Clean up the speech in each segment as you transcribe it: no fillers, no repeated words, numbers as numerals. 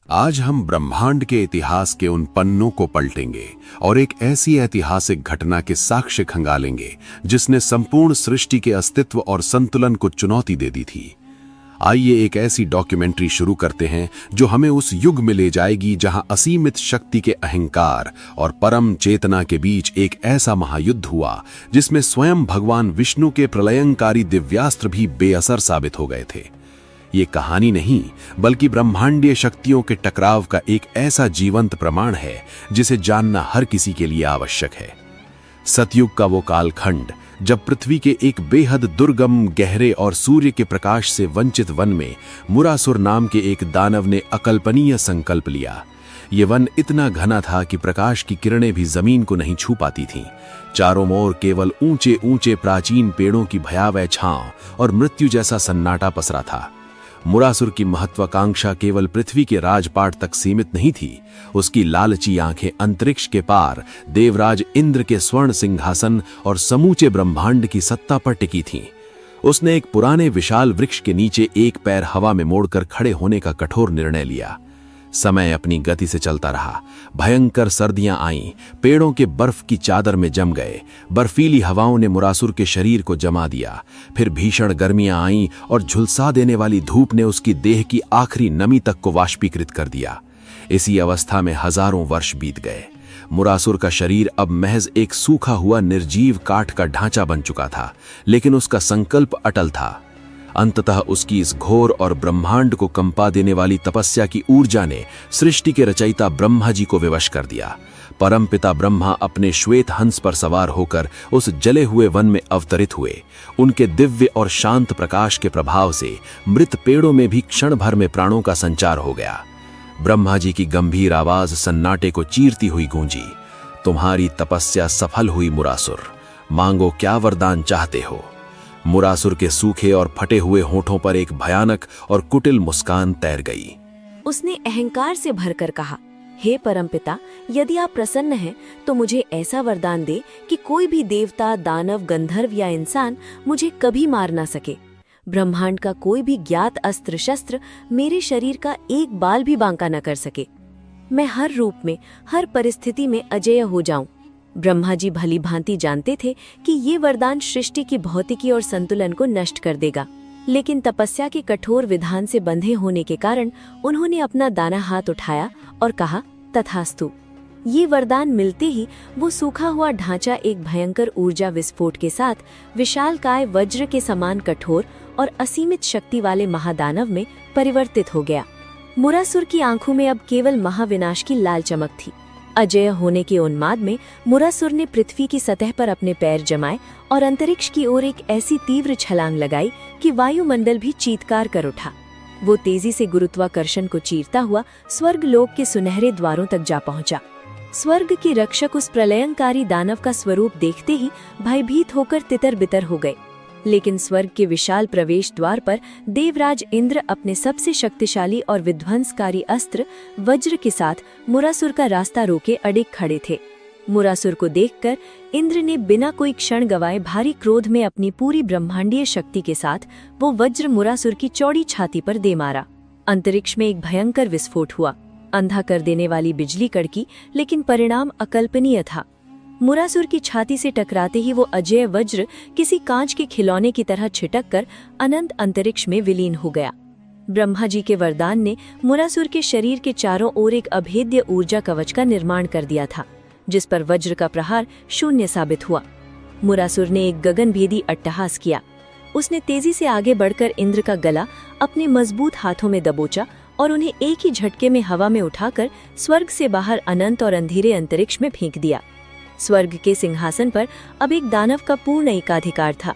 आज हम ब्रह्मांड के इतिहास के उन पन्नों को पलटेंगे और एक ऐसी ऐतिहासिक घटना के साक्ष्य खंगालेंगे जिसने संपूर्ण सृष्टि के अस्तित्व और संतुलन को चुनौती दे दी थी। आइए एक ऐसी डॉक्यूमेंट्री शुरू करते हैं जो हमें उस युग में ले जाएगी जहां असीमित शक्ति के अहंकार और परम चेतना के बीच एक ऐसा महायुद्ध हुआ जिसमें स्वयं भगवान विष्णु के प्रलयंकारी दिव्यास्त्र भी बेअसर साबित हो गए थे। ये कहानी नहीं बल्कि ब्रह्मांडीय शक्तियों के टकराव का एक ऐसा जीवंत प्रमाण है जिसे जानना हर किसी के लिए आवश्यक है। सतयुग का वो कालखंड जब पृथ्वी के एक बेहद दुर्गम, गहरे और सूर्य के प्रकाश से वंचित वन में मुरासुर नाम के एक दानव ने अकल्पनीय संकल्प लिया। ये वन इतना घना था कि प्रकाश की किरणें भी जमीन को नहीं छू पाती थीं। चारों ओर केवल ऊंचे ऊंचे प्राचीन पेड़ों की भयावह छांव और मृत्यु जैसा सन्नाटा पसरा था। मुरासुर की महत्वाकांक्षा केवल पृथ्वी के राजपाट तक सीमित नहीं थी। उसकी लालची आंखें अंतरिक्ष के पार देवराज इंद्र के स्वर्ण सिंहासन और समूचे ब्रह्मांड की सत्ता पर टिकी थीं। उसने एक पुराने विशाल वृक्ष के नीचे एक पैर हवा में मोड़कर खड़े होने का कठोर निर्णय लिया। समय अपनी गति से चलता रहा। भयंकर सर्दियां आईं, पेड़ों के बर्फ की चादर में जम गए। बर्फीली हवाओं ने मुरासुर के शरीर को जमा दिया। फिर भीषण गर्मियां आईं और झुलसा देने वाली धूप ने उसकी देह की आखिरी नमी तक को वाष्पीकृत कर दिया। इसी अवस्था में हजारों वर्ष बीत गए। मुरासुर का शरीर अब महज एक सूखा हुआ निर्जीव काठ का ढांचा बन चुका था, लेकिन उसका संकल्प अटल था। अंततः उसकी इस घोर और ब्रह्मांड को कंपा देने वाली तपस्या की ऊर्जा ने सृष्टि के रचयिता ब्रह्मा जी को विवश कर दिया। परमपिता ब्रह्मा अपने श्वेत हंस पर सवार होकर उस जले हुए वन में अवतरित हुए। उनके दिव्य और शांत प्रकाश के प्रभाव से मृत पेड़ों में भी क्षण भर में प्राणों का संचार हो गया। ब्रह्मा जी की गंभीर आवाज सन्नाटे को चीरती हुई गूंजी, तुम्हारी तपस्या सफल हुई मुरासुर, मांगो क्या वरदान चाहते हो। मुरासुर के सूखे और फटे हुए होठों पर एक भयानक और कुटिल मुस्कान तैर गई। उसने अहंकार से भरकर कहा, हे परमपिता, यदि आप प्रसन्न हैं तो मुझे ऐसा वरदान दे कि कोई भी देवता, दानव, गंधर्व या इंसान मुझे कभी मार ना सके। ब्रह्मांड का कोई भी ज्ञात अस्त्र शस्त्र मेरे शरीर का एक बाल भी बांका न कर सके। मैं हर रूप में, हर परिस्थिति में अजेय हो जाऊं। ब्रह्मा जी भली भांति जानते थे कि ये वरदान सृष्टि की भौतिकी और संतुलन को नष्ट कर देगा, लेकिन तपस्या के कठोर विधान से बंधे होने के कारण उन्होंने अपना दाना हाथ उठाया और कहा, तथास्तु। ये वरदान मिलते ही वो सूखा हुआ ढांचा एक भयंकर ऊर्जा विस्फोट के साथ विशालकाय वज्र के समान कठोर और असीमित शक्ति वाले महादानव में परिवर्तित हो गया। मुरासुर की आंखों में अब केवल महाविनाश की लाल चमक थी। अजेय होने के उन्माद में मुरासुर ने पृथ्वी की सतह पर अपने पैर जमाए और अंतरिक्ष की ओर एक ऐसी तीव्र छलांग लगाई कि वायुमंडल भी चीत्कार कर उठा। वो तेजी से गुरुत्वाकर्षण को चीरता हुआ स्वर्ग लोक के सुनहरे द्वारों तक जा पहुंचा। स्वर्ग के रक्षक उस प्रलयंकारी दानव का स्वरूप देखते ही भयभीत होकर तितर बितर हो गए, लेकिन स्वर्ग के विशाल प्रवेश द्वार पर देवराज इंद्र अपने सबसे शक्तिशाली और विध्वंसकारी अस्त्र वज्र के साथ मुरासुर का रास्ता रोके अडिग खड़े थे। मुरासुर को देखकर इंद्र ने बिना कोई क्षण गवाए भारी क्रोध में अपनी पूरी ब्रह्मांडीय शक्ति के साथ वो वज्र मुरासुर की चौड़ी छाती पर दे मारा। अंतरिक्ष में एक भयंकर विस्फोट हुआ, अंधा कर देने वाली बिजली कड़की, लेकिन परिणाम अकल्पनीय था। मुरासुर की छाती से टकराते ही वो अजेय वज्र किसी कांच के खिलौने की तरह छिटक कर अनंत अंतरिक्ष में विलीन हो गया। ब्रह्मा जी के वरदान ने मुरासुर के शरीर के चारों ओर एक अभेद्य ऊर्जा कवच का निर्माण कर दिया था, जिस पर वज्र का प्रहार शून्य साबित हुआ। मुरासुर ने एक गगनभेदी अट्टहास किया। उसने तेजी से आगे बढ़कर इंद्र का गला अपने मजबूत हाथों में दबोचा और उन्हें एक ही झटके में हवा में उठाकर स्वर्ग से बाहर अनंत और अंधेरे अंतरिक्ष में फेंक दिया। स्वर्ग के सिंहासन पर अब एक दानव का पूर्ण एकाधिकार था।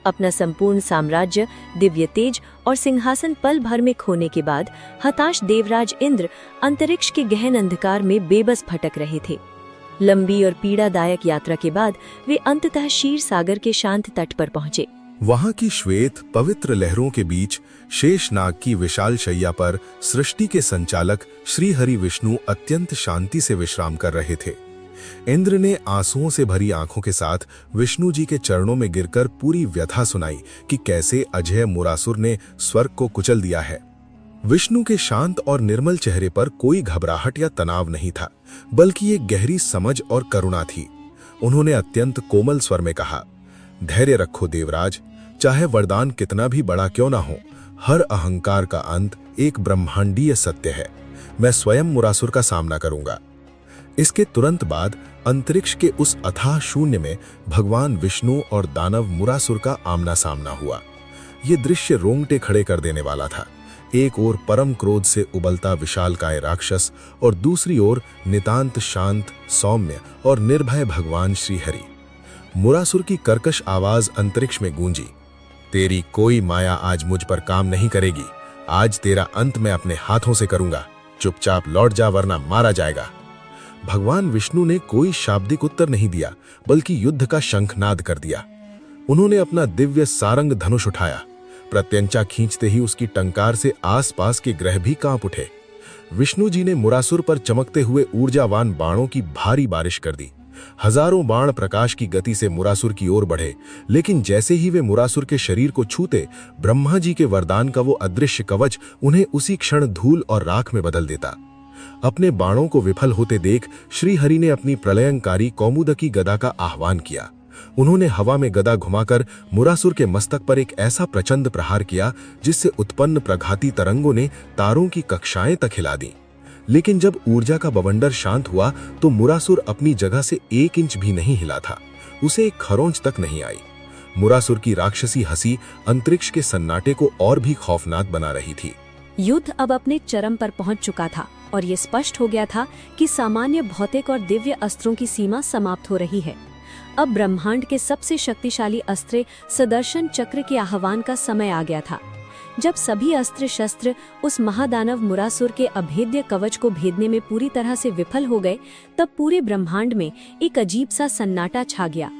अपना संपूर्ण साम्राज्य, दिव्य तेज और सिंहासन पल भर में खोने के बाद हताश देवराज इंद्र अंतरिक्ष के गहन अंधकार में बेबस भटक रहे थे। लंबी और पीड़ादायक यात्रा के बाद वे अंततः क्षीर सागर के शांत तट पर पहुंचे। वहां की श्वेत पवित्र लहरों के बीच शेषनाग की विशाल शैया पर सृष्टि के संचालक श्री हरि विष्णु अत्यंत शांति से विश्राम कर रहे थे। इंद्र ने आंसुओं से भरी आंखों के साथ विष्णु जी के चरणों में गिरकर पूरी व्यथा सुनाई कि कैसे अजेय मुरासुर ने स्वर्ग को कुचल दिया है। विष्णु के शांत और निर्मल चेहरे पर कोई घबराहट या तनाव नहीं था, बल्कि एक गहरी समझ और करुणा थी। उन्होंने अत्यंत कोमल स्वर में कहा, धैर्य रखो देवराज, चाहे वरदान कितना भी बड़ा क्यों ना हो, हर अहंकार का अंत एक ब्रह्मांडीय सत्य है। मैं स्वयं मुरासुर का सामना करूंगा। इसके तुरंत बाद अंतरिक्ष के उस अथाह शून्य में भगवान विष्णु और दानव मुरासुर का आमना सामना हुआ। ये दृश्य रोंगटे खड़े कर देने वाला था। एक ओर परम क्रोध से उबलता विशालकाय राक्षस और दूसरी ओर नितांत शांत, सौम्य और निर्भय भगवान श्रीहरि। मुरासुर की कर्कश आवाज अंतरिक्ष में गूंजी, तेरी कोई माया आज मुझ पर काम नहीं करेगी। आज तेरा अंत मैं अपने हाथों से करूंगा। चुपचाप लौट जा वरना मारा जाएगा। भगवान विष्णु ने कोई शाब्दिक उत्तर नहीं दिया, बल्कि युद्ध का शंखनाद कर दिया। उन्होंने अपना दिव्य सारंग धनुष उठाया। प्रत्यंचा खींचते ही उसकी टंकार से आसपास के ग्रह भी कांप उठे। विष्णु जी ने मुरासुर पर चमकते हुए ऊर्जावान बाणों की भारी बारिश कर दी। हजारों बाण प्रकाश की गति से मुरासुर की ओर बढ़े, लेकिन जैसे ही वे मुरासुर के शरीर को छूते, ब्रह्मा जी के वरदान का वो अदृश्य कवच उन्हें उसी क्षण धूल और राख में बदल देता। अपने बाणों को विफल होते देख श्रीहरि ने अपनी प्रलयंकारी कौमुदकी गदा का आह्वान किया। उन्होंने हवा में गदा घुमाकर मुरासुर के मस्तक पर एक ऐसा प्रचंड प्रहार किया जिससे उत्पन्न प्रघाती तरंगों ने तारों की कक्षाएं तक हिला दी। लेकिन जब ऊर्जा का बवंडर शांत हुआ तो मुरासुर अपनी जगह से 1 इंच भी नहीं हिला था। उसे एक खरोंच तक नहीं आई। मुरासुर की राक्षसी हंसी अंतरिक्ष के सन्नाटे को और भी खौफनाक बना रही थी। युद्ध अब अपने चरम पर पहुंच चुका था और ये स्पष्ट हो गया था कि सामान्य भौतिक और दिव्य अस्त्रों की सीमा समाप्त हो रही है। अब ब्रह्मांड के सबसे शक्तिशाली अस्त्र सुदर्शन चक्र के आह्वान का समय आ गया था। जब सभी अस्त्र शस्त्र उस महादानव मुरासुर के अभेद्य कवच को भेदने में पूरी तरह से विफल हो गए, तब पूरे ब्रह्मांड में एक अजीब सा सन्नाटा छा गया।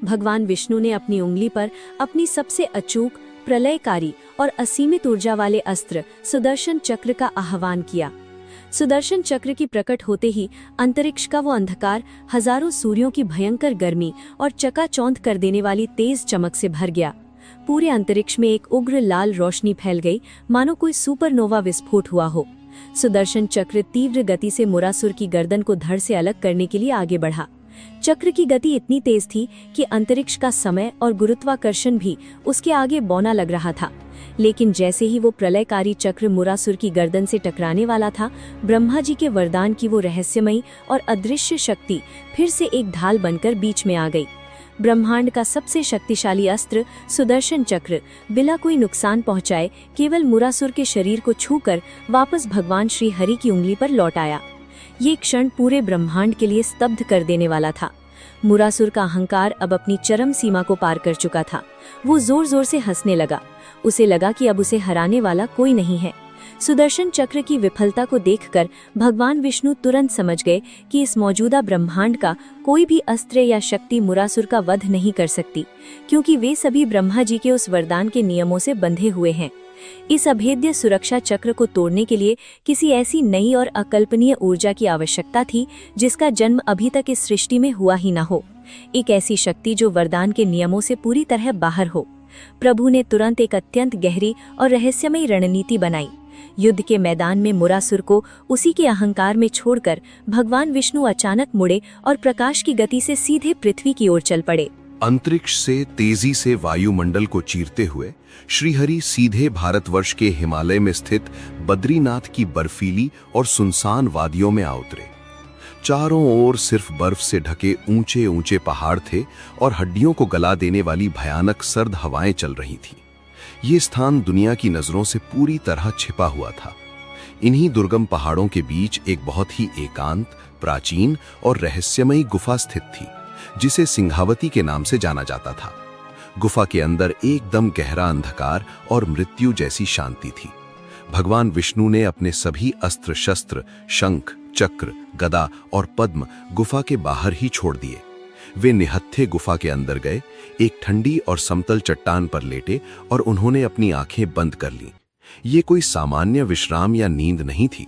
भगवान विष्णु ने अपनी उंगली पर अपनी सबसे अचूक, प्रलयकारी और असीमित ऊर्जा वाले अस्त्र सुदर्शन चक्र का आह्वान किया। सुदर्शन चक्र की प्रकट होते ही अंतरिक्ष का वो अंधकार हजारों सूर्यों की भयंकर गर्मी और चकाचौंध कर देने वाली तेज चमक से भर गया। पूरे अंतरिक्ष में एक उग्र लाल रोशनी फैल गई, मानो कोई सुपरनोवा विस्फोट हुआ हो। सुदर्शन चक्र तीव्र गति से मुरासुर की गर्दन को धड़ से अलग करने के लिए आगे बढ़ा। चक्र की गति इतनी तेज थी कि अंतरिक्ष का समय और गुरुत्वाकर्षण भी उसके आगे बौना लग रहा था। लेकिन जैसे ही वो प्रलयकारी चक्र मुरासुर की गर्दन से टकराने वाला था, ब्रह्मा जी के वरदान की वो रहस्यमयी और अदृश्य शक्ति फिर से एक ढाल बनकर बीच में आ गई। ब्रह्मांड का सबसे शक्तिशाली अस्त्र सुदर्शन चक्र बिना कोई नुकसान पहुंचाए केवल मुरासुर के शरीर को छूकर वापस भगवान श्री हरि की उंगली पर लौट आया। ये क्षण पूरे ब्रह्मांड के लिए स्तब्ध कर देने वाला था। मुरासुर का अहंकार अब अपनी चरम सीमा को पार कर चुका था। वो जोर जोर से हंसने लगा। उसे लगा कि अब उसे हराने वाला कोई नहीं है। सुदर्शन चक्र की विफलता को देखकर भगवान विष्णु तुरंत समझ गए कि इस मौजूदा ब्रह्मांड का कोई भी अस्त्र या शक्ति मुरासुर का वध नहीं कर सकती, क्योंकि वे सभी ब्रह्मा जी के उस वरदान के नियमों से बंधे हुए हैं। इस अभेद्य सुरक्षा चक्र को तोड़ने के लिए किसी ऐसी नई और अकल्पनीय ऊर्जा की आवश्यकता थी जिसका जन्म अभी तक इस सृष्टि में हुआ ही न हो। एक ऐसी शक्ति जो वरदान के नियमों से पूरी तरह बाहर हो। प्रभु ने तुरंत एक अत्यंत गहरी और रहस्यमयी रणनीति बनाई। युद्ध के मैदान में मुरासुर को उसी के अहंकार में छोड़कर भगवान विष्णु अचानक मुड़े और प्रकाश की गति से सीधे पृथ्वी की ओर चल पड़े। अंतरिक्ष से तेजी से वायुमंडल को चीरते हुए श्रीहरि सीधे भारतवर्ष के हिमालय में स्थित बद्रीनाथ की बर्फीली और सुनसान वादियों में आ उतरे। चारों ओर सिर्फ बर्फ से ढके ऊंचे ऊंचे पहाड़ थे और हड्डियों को गला देने वाली भयानक सर्द हवाएं चल रही थीं। ये स्थान दुनिया की नजरों से पूरी तरह छिपा हुआ था। इन्हीं दुर्गम पहाड़ों के बीच एक बहुत ही एकांत, प्राचीन और रहस्यमयी गुफा स्थित थी, जिसे सिंहावती के नाम से जाना जाता था। गुफा के अंदर एकदम गहरा अंधकार और मृत्यु जैसी शांति थी। भगवान विष्णु ने अपने सभी अस्त्र शस्त्र, शंख, चक्र, गदा और पद्म गुफा के बाहर ही छोड़ दिए। वे निहत्थे गुफा के अंदर गए, एक ठंडी और समतल चट्टान पर लेटे और उन्होंने अपनी आंखें बंद कर लीं। ये कोई सामान्य विश्राम या नींद नहीं थी।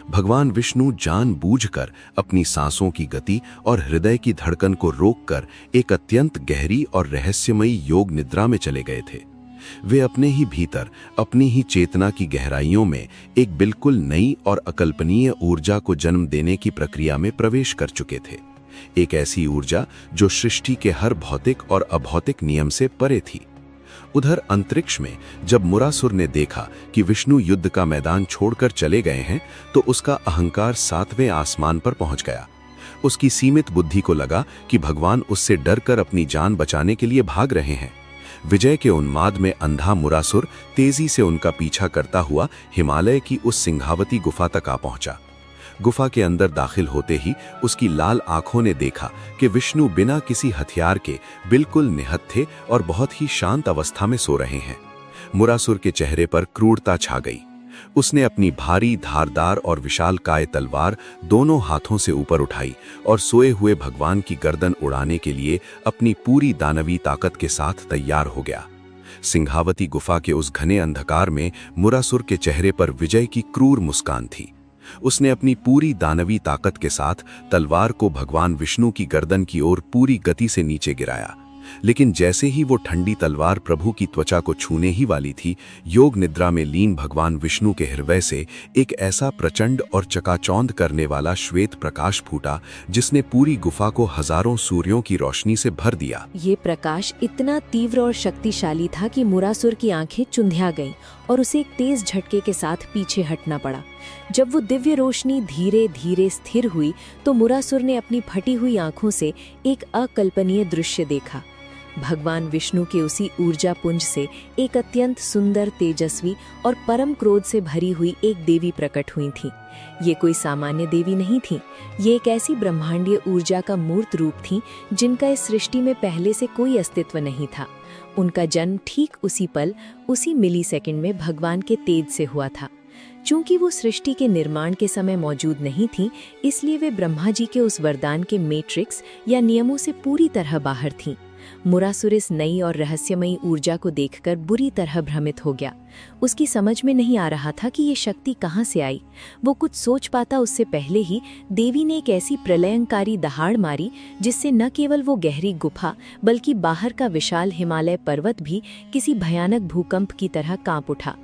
भगवान विष्णु जानबूझकर अपनी सांसों की गति और हृदय की धड़कन को रोककर एक अत्यंत गहरी और रहस्यमयी योग निद्रा में चले गए थे। वे अपने ही भीतर, अपनी ही चेतना की गहराइयों में एक बिल्कुल नई और अकल्पनीय ऊर्जा को जन्म देने की प्रक्रिया में प्रवेश कर चुके थे। एक ऐसी ऊर्जा जो सृष्टि के हर भौतिक और अभौतिक नियम से परे थी। उधर अंतरिक्ष में जब मुरासुर ने देखा कि विष्णु युद्ध का मैदान छोड़कर चले गए हैं, तो उसका अहंकार 7वें आसमान पर पहुंच गया। उसकी सीमित बुद्धि को लगा कि भगवान उससे डरकर अपनी जान बचाने के लिए भाग रहे हैं। विजय के उन्माद में अंधा मुरासुर तेजी से उनका पीछा करता हुआ हिमालय की उस सिंघावती गुफा तक आ पहुंचा। गुफा के अंदर दाखिल होते ही उसकी लाल आंखों ने देखा कि विष्णु बिना किसी हथियार के बिल्कुल निहत्थे और बहुत ही शांत अवस्था में सो रहे हैं। मुरासुर के चेहरे पर क्रूरता छा गई। उसने अपनी भारी, धारदार और विशालकाय तलवार दोनों हाथों से ऊपर उठाई और सोए हुए भगवान की गर्दन उड़ाने के लिए अपनी पूरी दानवी ताकत के साथ तैयार हो गया। सिंघावती गुफा के उस घने अंधकार में मुरासुर के चेहरे पर विजय की क्रूर मुस्कान थी। उसने अपनी पूरी दानवी ताकत के साथ तलवार को भगवान विष्णु की गर्दन की ओर पूरी गति से नीचे गिराया, लेकिन जैसे ही वो ठंडी तलवार प्रभु की त्वचा को छूने ही वाली थी, योग निद्रा में लीन भगवान विष्णु के हृदय से एक ऐसा प्रचंड और चकाचौंध करने वाला श्वेत प्रकाश फूटा जिसने पूरी गुफा को हजारों सूर्यों की रोशनी से भर दिया। ये प्रकाश इतना तीव्र और शक्तिशाली था कि मुरासुर की आंखें चुंधिया गईं और उसे एक तेज झटके के साथ पीछे हटना पड़ा। जब वो दिव्य रोशनी धीरे धीरे स्थिर हुई तो मुरासुर ने अपनी फटी हुई आंखों से एक अकल्पनीय दृश्य देखा। भगवान विष्णु के उसी ऊर्जा पुंज से एक अत्यंत सुंदर, तेजस्वी और परम क्रोध से भरी हुई एक देवी प्रकट हुई थी। ये कोई सामान्य देवी नहीं थी। ये एक ऐसी ब्रह्मांडीय ऊर्जा का मूर्त रूप थी जिनका इस सृष्टि में पहले से कोई अस्तित्व नहीं था। उनका जन्म ठीक उसी पल, उसी मिलीसेकंड में भगवान के तेज से हुआ था। चूंकि वो सृष्टि के निर्माण के समय मौजूद नहीं थी, इसलिए वे ब्रह्मा जी के उस वरदान के मैट्रिक्स या नियमों से पूरी तरह बाहर थीं। मुरासुर इस नई और रहस्यमयी ऊर्जा को देखकर बुरी तरह भ्रमित हो गया। उसकी समझ में नहीं आ रहा था कि ये शक्ति कहाँ से आई। वो कुछ सोच पाता उससे पहले ही देवी ने एक ऐसी प्रलयंकारी दहाड़ मारी जिससे न केवल वो गहरी गुफा बल्कि बाहर का विशाल हिमालय पर्वत भी किसी भयानक भूकंप की तरह कांप उठा।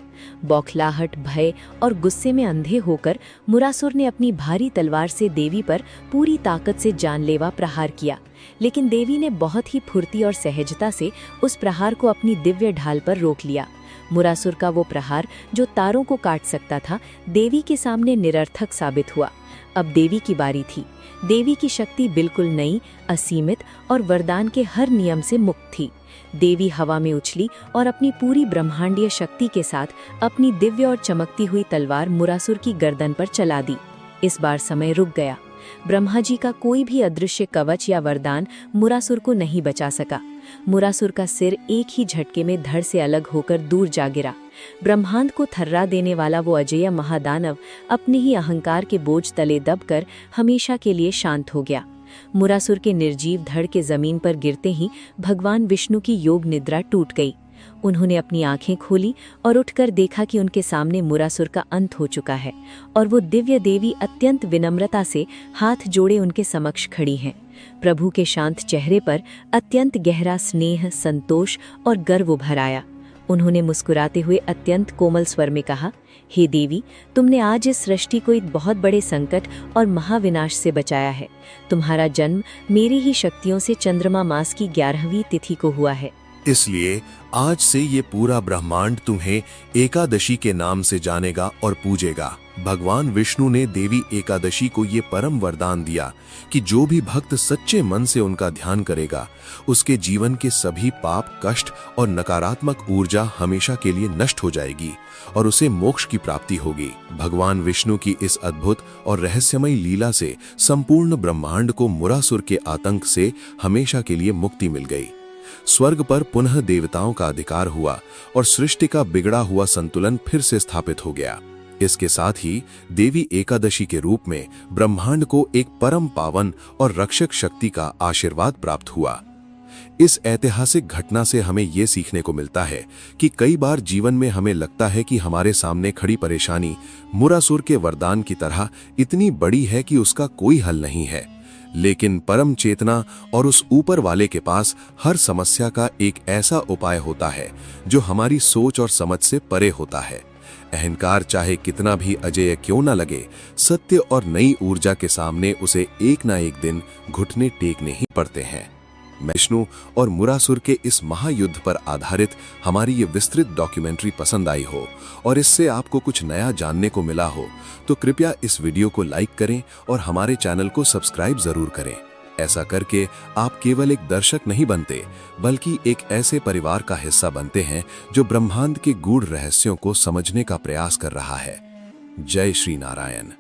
बौखलाहट, भय और गुस्से में अंधे होकर मुरासुर ने अपनी भारी तलवार से देवी पर पूरी ताकत से जानलेवा प्रहार किया, लेकिन देवी ने बहुत ही फुर्ती और सहजता से उस प्रहार को अपनी दिव्य ढाल पर रोक लिया। मुरासुर का वो प्रहार जो तारों को काट सकता था, देवी के सामने निरर्थक साबित हुआ। अब देवी की बारी थी। देवी की शक्ति बिल्कुल नई, असीमित और वरदान के हर नियम से मुक्त थी। देवी हवा में उछली और अपनी पूरी ब्रह्मांडीय शक्ति के साथ अपनी दिव्य और चमकती हुई तलवार मुरासुर की गर्दन पर चला दी। इस बार समय रुक गया। ब्रह्मा जी का कोई भी अदृश्य कवच या वरदान मुरासुर को नहीं बचा सका। मुरासुर का सिर एक ही झटके में धड़ से अलग होकर दूर जा गिरा। ब्रह्मांड को थर्रा देने वाला वो अजेय महादानव अपने ही अहंकार के बोझ तले दबकर हमेशा के लिए शांत हो गया। मुरासुर के निर्जीव धड़ के जमीन पर गिरते ही भगवान विष्णु की योग निद्रा टूट गई। उन्होंने अपनी आंखें खोली और उठकर देखा कि उनके सामने मुरासुर का अंत हो चुका है और वो दिव्य देवी अत्यंत विनम्रता से हाथ जोड़े उनके समक्ष खड़ी हैं। प्रभु के शांत चेहरे पर अत्यंत गहरा स्नेह, संतोष और गर्व उभर आया। उन्होंने मुस्कुराते हुए अत्यंत कोमल स्वर में कहा, हे देवी, तुमने आज इस सृष्टि को एक बहुत बड़े संकट और महाविनाश से बचाया है। तुम्हारा जन्म मेरी ही शक्तियों से चंद्रमा मास की 11वीं तिथि को हुआ है। इसलिए आज से ये पूरा ब्रह्मांड तुम्हें एकादशी के नाम से जानेगा और पूजेगा। भगवान विष्णु ने देवी एकादशी को ये परम वरदान दिया कि जो भी भक्त सच्चे मन से उनका ध्यान करेगा, उसके जीवन के सभी पाप, कष्ट और नकारात्मक ऊर्जा हमेशा के लिए नष्ट हो जाएगी और उसे मोक्ष की प्राप्ति होगी। भगवान विष्णु की इस अद्भुत और रहस्यमय लीला से संपूर्ण ब्रह्मांड को मुरासुर के आतंक से हमेशा के लिए मुक्ति मिल गई। स्वर्ग पर पुनः देवताओं का अधिकार हुआ और सृष्टि का बिगड़ा हुआ संतुलन फिर से स्थापित हो गया। इसके साथ ही देवी एकादशी के रूप में ब्रह्मांड को एक परम पावन और रक्षक शक्ति का आशीर्वाद प्राप्त हुआ। इस ऐतिहासिक घटना से हमें ये सीखने को मिलता है कि कई बार जीवन में हमें लगता है कि हमारे सामने खड़ी परेशानी मुरासुर के वरदान की तरह इतनी बड़ी है कि उसका कोई हल नहीं है, लेकिन परम चेतना और उस ऊपर वाले के पास हर समस्या का एक ऐसा उपाय होता है जो हमारी सोच और समझ से परे होता है। अहंकार चाहे कितना भी अजेय क्यों न लगे, सत्य और नई ऊर्जा के सामने उसे एक ना एक दिन घुटने टेकने ही पड़ते हैं। विष्णु और मुरासुर के इस महायुद्ध पर आधारित हमारी ये विस्तृत डॉक्यूमेंट्री पसंद आई हो और इससे आपको कुछ नया जानने को मिला हो तो कृपया इस वीडियो को लाइक करें और हमारे चैनल को सब्सक्राइब जरूर करें। ऐसा करके आप केवल एक दर्शक नहीं बनते बल्कि एक ऐसे परिवार का हिस्सा बनते हैं जो ब्रह्मांड के गूढ़ रहस्यों को समझने का प्रयास कर रहा है। जय श्री नारायण।